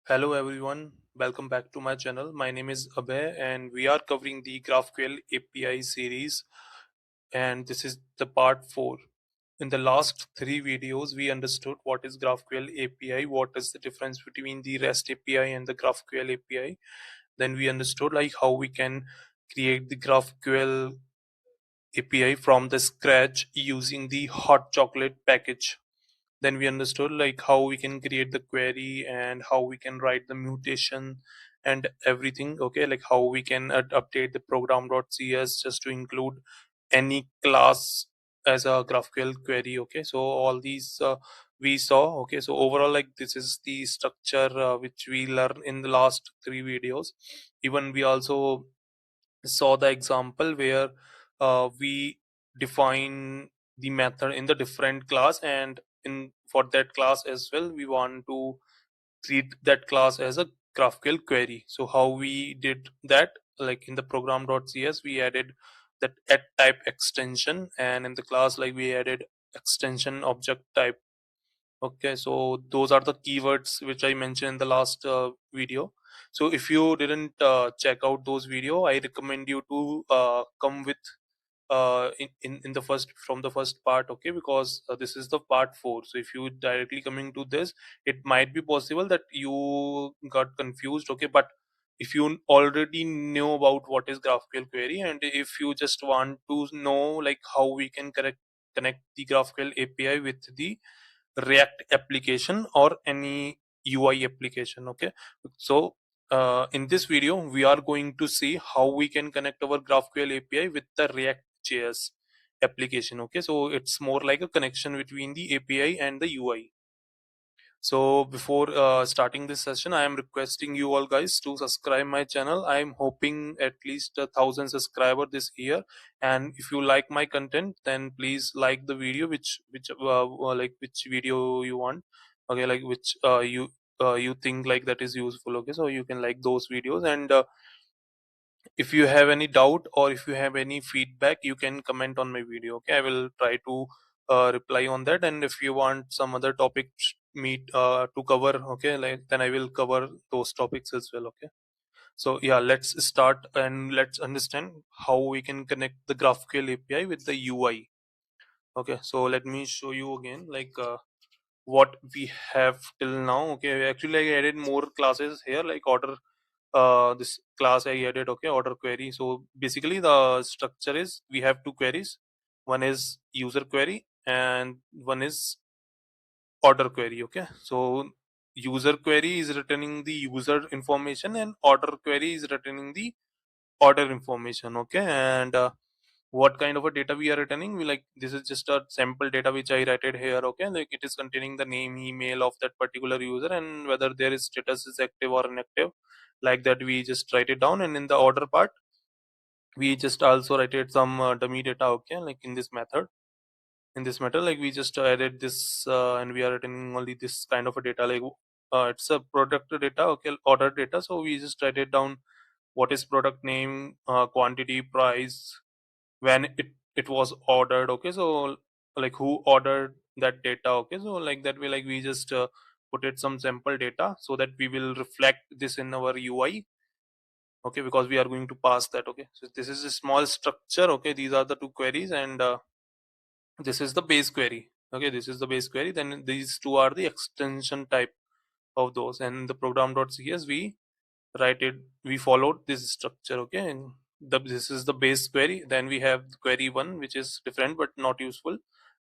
Hello everyone, welcome back to my channel. My name is Abhay and we are covering the GraphQL API series, and this is the part 4. In the last 3 videos we understood what is GraphQL API, what is the difference between the REST API and the GraphQL API. Then we understood like how we can create the GraphQL API from the scratch using the HotChocolate package. Then we understood like how we can create the query and how we can write the mutation and everything. Okay, like how we can update the program.cs just to include any class as a GraphQL query. Okay, so all these we saw. Okay, so overall like this is the structure which we learned in the last 3 videos. Even we also saw the example where we define the method in the different class, and in for that class as well we want to treat that class as a GraphQL query. So how we did that, like in the program.cs we added that at type extension, and in the class like we added extension object type. Okay, so those are the keywords which I mentioned in the last video. So if you didn't check out those video, I recommend you to come with in the first from the first part. Okay, because this is the part 4. So if you directly coming to this, it might be possible that you got confused. Okay, but if you already know about what is GraphQL query, and if you just want to know like how we can connect the GraphQL API with the React application or any UI application. Okay, so in this video we are going to see how we can connect our GraphQL API with the React JS application. Okay, so it's more like a connection between the API and the UI. So before starting this session, I am requesting you all guys to subscribe my channel. I am hoping at least 1,000 subscriber this year. And if you like my content, then please like the video, which video you want. Okay, like which you think like that is useful. Okay, so you can like those videos, and if you have any doubt or if you have any feedback, you can comment on my video. Okay, I will try to reply on that. And if you want some other topics meet to cover, okay, like then I will cover those topics as well. Okay, so yeah, let's start and let's understand how we can connect the GraphQL API with the UI. Okay, so let me show you again like what we have till now. Okay, actually I added more classes here, like order this class I added. Okay, order query. So basically the structure is we have two queries. One is user query and one is order query. Okay, so user query is returning the user information and order query is returning the order information. Okay, and what kind of a data we are returning, we like this is just a sample data which I write it here. Okay, like it is containing the name, email of that particular user and whether their status is active or inactive, like that we just write it down. And in the order part we just also write it some dummy data. Okay, like in this method like we just added this and we are returning only this kind of a data, like it's a product data. Okay, order data, so we just write it down what is product name, quantity, price, when it was ordered. Okay, so like who ordered that data. Okay, so like that way like we just put it some sample data so that we will reflect this in our UI. Okay, because we are going to pass that. Okay, so this is a small structure. Okay, these are the two queries, and this is the base query. Okay, this is the base query, then these two are the extension type of those. And the program.cs we followed this structure. Okay, and this is the base query. Then we have query one, which is different but not useful.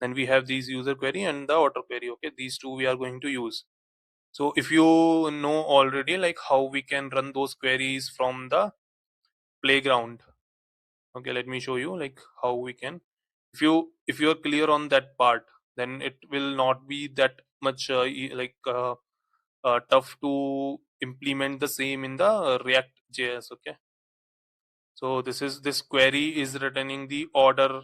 Then we have these user query and the auto query. Okay, these two we are going to use. So if you know already like how we can run those queries from the playground, okay, let me show you like how we can. If you are clear on that part, then it will not be that much tough to implement the same in the React JS. Okay, so this query is returning the order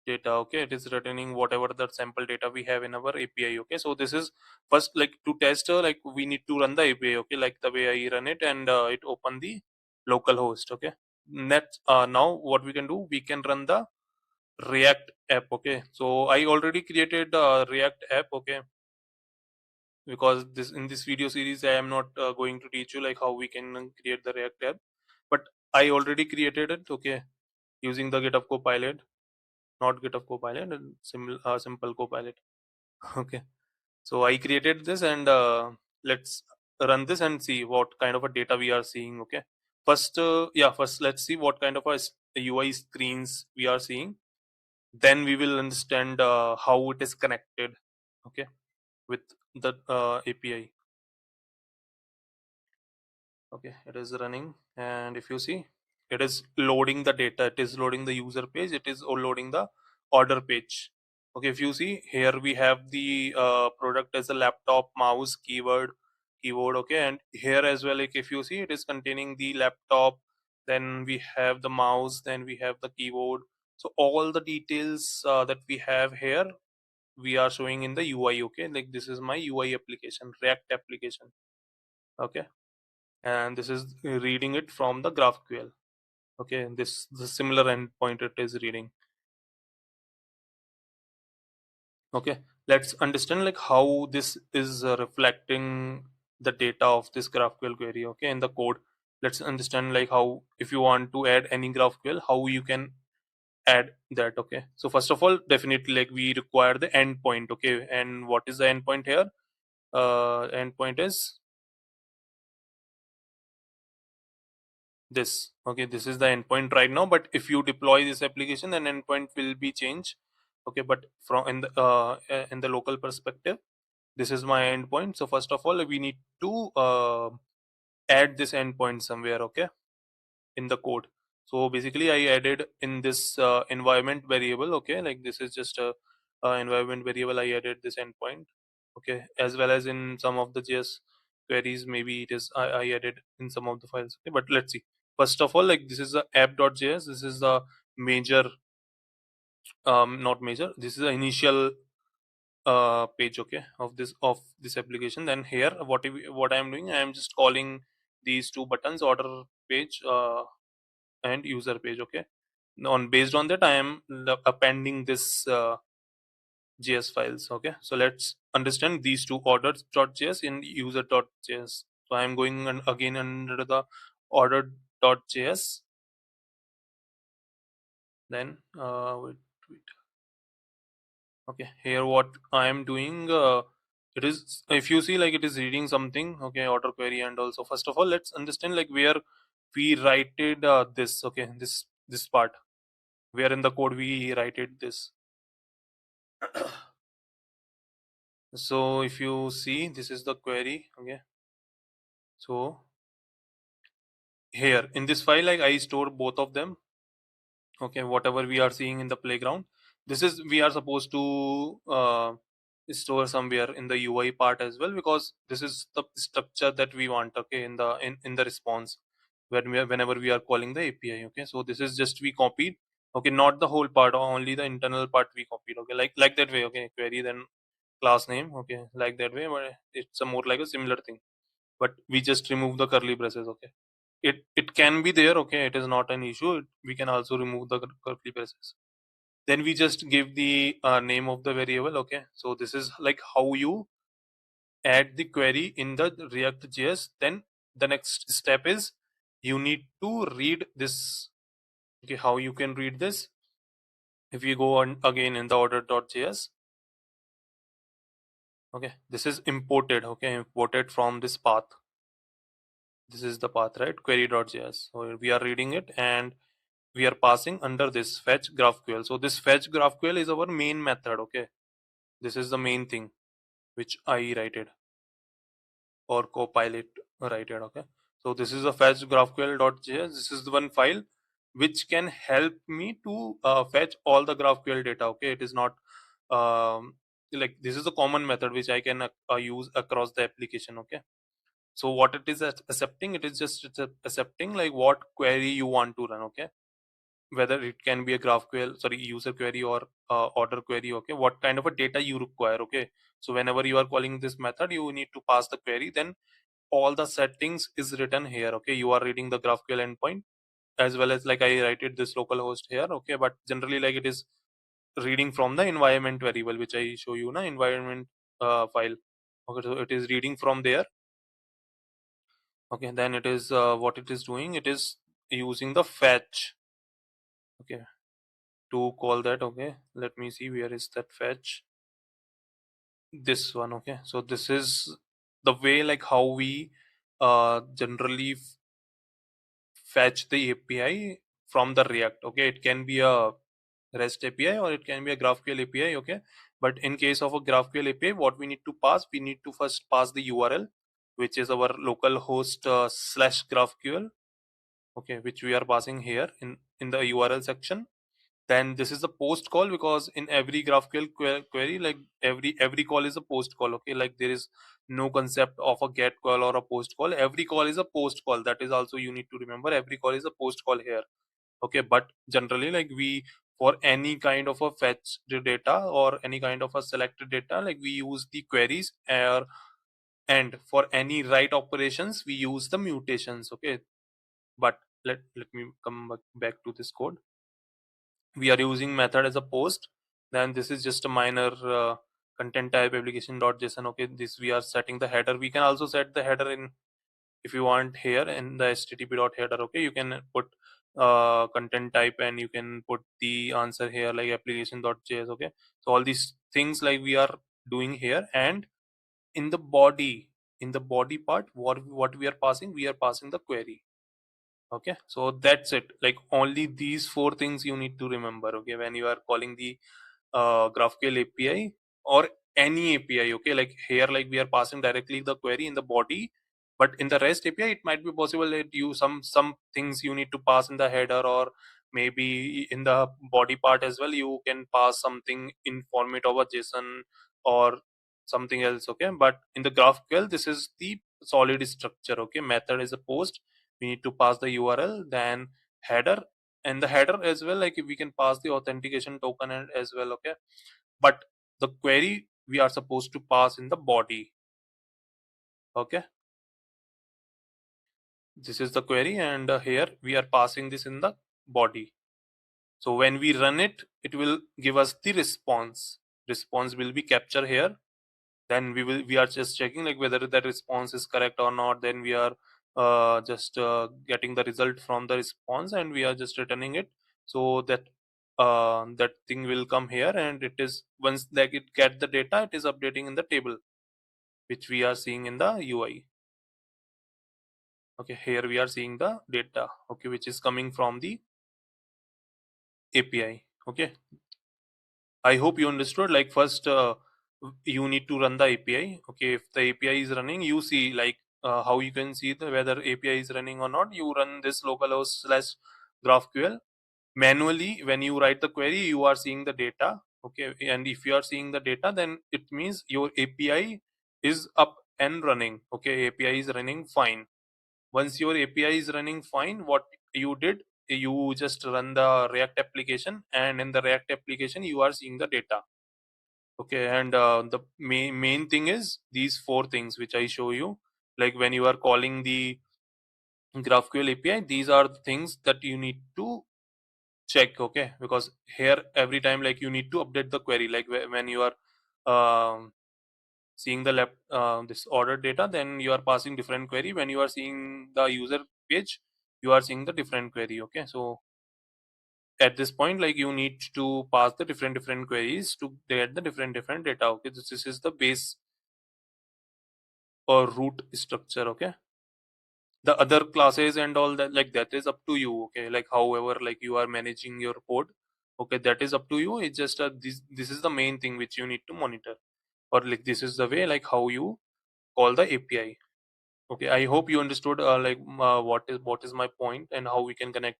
data. Okay, it is returning whatever the sample data we have in our API. Okay, so this is first like to test like we need to run the API. Okay, like the way I run it, and it open the local host. Okay, next now what we can do, we can run the React app. Okay, so I already created a React app. Okay, because this in this video series I am not going to teach you like how we can create the React app, but I already created it, okay, using the GitHub Copilot, not GitHub Copilot, and simple Copilot. Okay, so I created this, and let's run this and see what kind of a data we are seeing. Okay, first let's see what kind of a UI screens we are seeing. Then we will understand how it is connected. Okay, with the API. Okay, it is running, and if you see, it is loading the data, it is loading the user page, it is loading the order page. Okay, if you see here, we have the product as a laptop, mouse, keyboard. Okay, and here as well, like if you see, it is containing the laptop, then we have the mouse, then we have the keyboard. So all the details that we have here, we are showing in the UI. Okay, like this is my UI application, React application. Okay, and this is reading it from the GraphQL. Okay, this the similar endpoint it is reading. Okay, let's understand like how this is reflecting the data of this GraphQL query. Okay, in the code, let's understand like how, if you want to add any GraphQL, how you can add that. Okay, so first of all, definitely like we require the endpoint. Okay, and what is the endpoint here? Endpoint is this. Okay, this is the endpoint right now, but if you deploy this application, then endpoint will be changed. Okay, but from in the local perspective, this is my endpoint. So first of all, we need to add this endpoint somewhere. Okay, in the code. So basically I added in this environment variable. Okay, like this is just a environment variable. I added this endpoint. Okay, as well as in some of the JS queries, maybe it is I added in some of the files. Okay, but let's see. First of all, like this is the app.js. This is the major, not major, this is the initial page, okay, of this application. Then here what I am doing, I am just calling these two buttons, order page and user page. Okay, on based on that I am appending this JS files. Okay, so let's understand these two, orders.js and user.js. So I am going again under the order.js. Then wait. Okay, here what I am doing, it is, if you see, like it is reading something. Okay, order query. And also first of all, let's understand like where we write it this. Okay, this part, where in the code we write it this. So if you see, this is the query. Okay, so here in this file, like I store both of them. Okay, whatever we are seeing in the playground, this is, we are supposed to store somewhere in the UI part as well, because this is the structure that we want. Okay, in the response, whenever we are calling the API. Okay, so this is just we copied. Okay, not the whole part, only the internal part we copied. Okay, like that way. Okay, query, then class name. Okay, like that way, but it's a more like a similar thing, but we just remove the curly braces. Okay, it can be there. Okay, it is not an issue. We can also remove the curly braces. Then we just give the name of the variable. Okay, so this is like how you add the query in the React.js. Then the next step is you need to read this. Okay, how you can read this? If you go on again in the order.js. Okay, this is imported. Okay, imported from this path. This is the path, right? Query.js. So we are reading it, and we are passing under this fetch GraphQL. So this fetch GraphQL is our main method. Okay, this is the main thing which I write or Copilot write. Okay, so this is a fetch GraphQL.js. This is the one file which can help me to fetch all the GraphQL data. Okay, it is not like this is a common method which I can use across the application. Okay, so what it is accepting, it is just it's accepting like what query you want to run. Okay, whether it can be a GraphQL, sorry, user query, or order query. Okay, what kind of a data you require. Okay, so whenever you are calling this method, you need to pass the query. Then all the settings is written here. Okay, you are reading the GraphQL endpoint, as well as like I write it this localhost here. Okay, but generally like it is reading from the environment variable which I show you na environment file. Okay, so it is reading from there. Okay, then it is what it is doing, it is using the fetch, okay, to call that. Okay, let me see, where is that fetch? This one. Okay, so this is the way like how we generally fetch the API from the React. Okay, it can be a REST API or it can be a GraphQL API. Okay, but in case of a GraphQL API, what we need to pass, we need to first pass the URL, which is our local host slash GraphQL. Okay, which we are passing here in the URL section. Then this is the post call, because in every GraphQL query, like every call is a post call. Okay, like there is no concept of a get call or a post call. Every call is a post call. That is also you need to remember, every call is a post call here. Okay, but generally like we, for any kind of a fetch the data or any kind of a selected data, like we use the queries, and for any write operations we use the mutations. Okay, but let me come back to this code. We are using method as a post, then this is just a minor content type application.json. Okay, this we are setting the header. We can also set the header in, if you want, here in the http.header. Okay, you can put content type and you can put the answer here like application.js. Okay, so all these things like we are doing here. And in the body, in the body part, what we are passing, we are passing the query. Okay, so that's it, like only these four things you need to remember. Okay, when you are calling the GraphQL API or any API. Okay, like here like we are passing directly the query in the body, but in the REST API it might be possible that you some things you need to pass in the header, or maybe in the body part as well you can pass something in format of a JSON or something else. Okay, but in the GraphQL this is the solid structure. Okay, method is a post, we need to pass the URL, then header, and the header as well, like we can pass the authentication token as well. Okay, but the query we are supposed to pass in the body. Okay, this is the query, and here we are passing this in the body. So when we run it, it will give us the response will be captured here. Then we are just checking like whether that response is correct or not. Then we are just getting the result from the response, and we are just returning it, so that that thing will come here, and it is, once like it get the data, it is updating in the table which we are seeing in the UI. Okay, here we are seeing the data, okay, which is coming from the API. Okay, I hope you understood. Like first, you need to run the API. Okay, if the API is running, you see like how you can see the whether API is running or not. You run this localhost slash GraphQL manually. When you write the query, you are seeing the data. Okay, and if you are seeing the data, then it means your API is up and running. Okay, API is running fine. Once your API is running fine, what you did, you just run the React application, and in the React application you are seeing the data. Okay, and the main thing is these four things which I show you. Like when you are calling the GraphQL API, these are the things that you need to check. Okay, because here every time like you need to update the query, like when you are seeing the left this order data, then you are passing different query. When you are seeing the user page, you are seeing the different query. Okay, so at this point like you need to pass the different queries to get the different data. Okay, this is the base or root structure. Okay, the other classes and all that, like that is up to you. Okay, like however like you are managing your code, okay, that is up to you. It's just this is the main thing which you need to monitor, or like this is the way like how you call the API. Okay, I hope you understood what is my point and how we can connect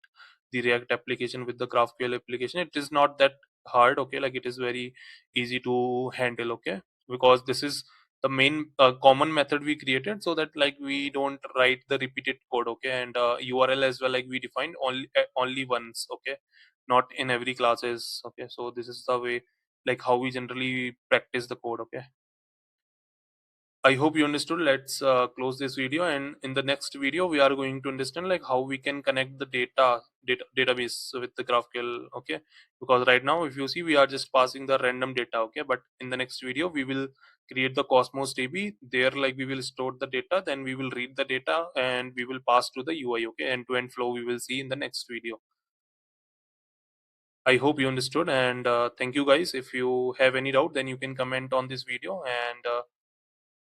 the React application with the GraphQL application. It is not that hard. Okay, like it is very easy to handle. Okay, because this is the main common method we created, so that like we don't write the repeated code. Okay, and URL as well, like we defined only once. Okay, not in every classes. Okay, so this is the way like how we generally practice the code. Okay. I hope you understood. Let's close this video, and in the next video, we are going to understand like how we can connect the database with the GraphQL. Okay, because right now, if you see, we are just passing the random data. Okay, but in the next video, we will create the Cosmos DB. There, like we will store the data, then we will read the data, and we will pass to the UI. Okay, end-to-end flow we will see in the next video. I hope you understood, and thank you guys. If you have any doubt, then you can comment on this video, and